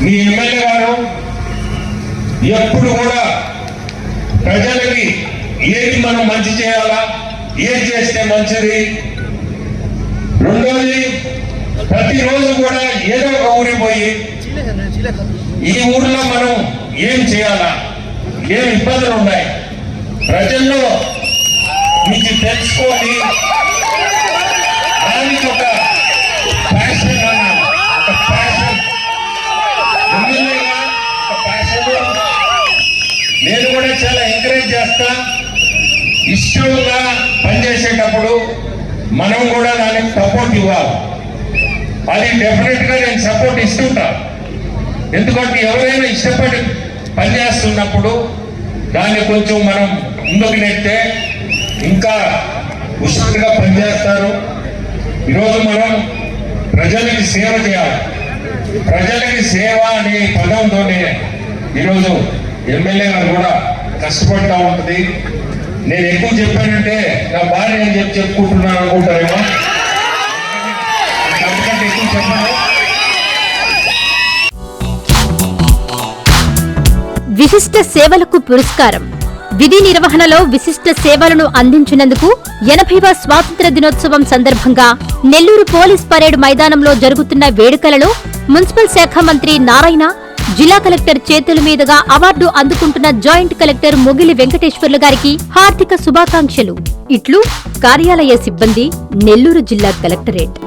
మీ MLA గారు ఎప్పుడు కూడా ప్రజలకి ఏది మనం మంచి చేయాలా, ఏది చేస్తే మంచిది. రెండోది, ప్రతిరోజు కూడా ఏదో ఒక ఊరికి పోయి ఈ ఊర్లో మనం ఏం చేయాలా, ఏం ఇబ్బందులు ఉన్నాయి ప్రజల్లో మీకు తెలుసుకొని దానికి ఒక ప్యాషన్ అన్నాను, ఒక ప్యాషన్ ఎమ్మెల్యేగా ఒక ప్యాషన్ నేను కూడా చాలా ఎంకరేజ్ చేస్తా. ఇష్టంగా పనిచేసేటప్పుడు మనం కూడా దానికి సపోర్ట్ ఇవ్వాలి. అది డెఫినెట్ గా నేను సపోర్ట్ ఇస్తుంటా. ఎందుకంటే ఎవరైనా ఇష్టపడి పనిచేస్తున్నప్పుడు దాన్ని కొంచెం మనం ముందుకు నెట్టే ఇంకా ఉష్ణంగా పనిచేస్తారు. ఈరోజు మనం ప్రజలకి సేవ చేయాలి. ప్రజలకి సేవ అనే పదంతోనే ఈరోజు ఎమ్మెల్యే గారు కూడా కష్టపడతా ఉంటుంది. నేను ఎక్కువ చెప్పానంటే నా భార్య అని చెప్పుకుంటున్నాను అనుకుంటారేమో, అంతకంటే ఎక్కువ చెప్పాను. విశిష్ట సేవలకు పురస్కారం. విధి నిర్వహణలో విశిష్ట సేవలను అందించినందుకు 80వ స్వాతంత్ర్య దినోత్సవం సందర్భంగా నెల్లూరు పోలీస్ పరేడ్ మైదానంలో జరుగుతున్న వేడుకలలో మున్సిపల్ శాఖ మంత్రి నారాయణ, జిల్లా కలెక్టర్ చేతుల మీదుగా అవార్డు అందుకుంటున్న జాయింట్ కలెక్టర్ మొగిలి వెంకటేశ్వర్లు గారికి హార్దిక శుభాకాంక్షలు. ఇట్లు కార్యాలయ సిబ్బంది, నెల్లూరు జిల్లా కలెక్టరేట్.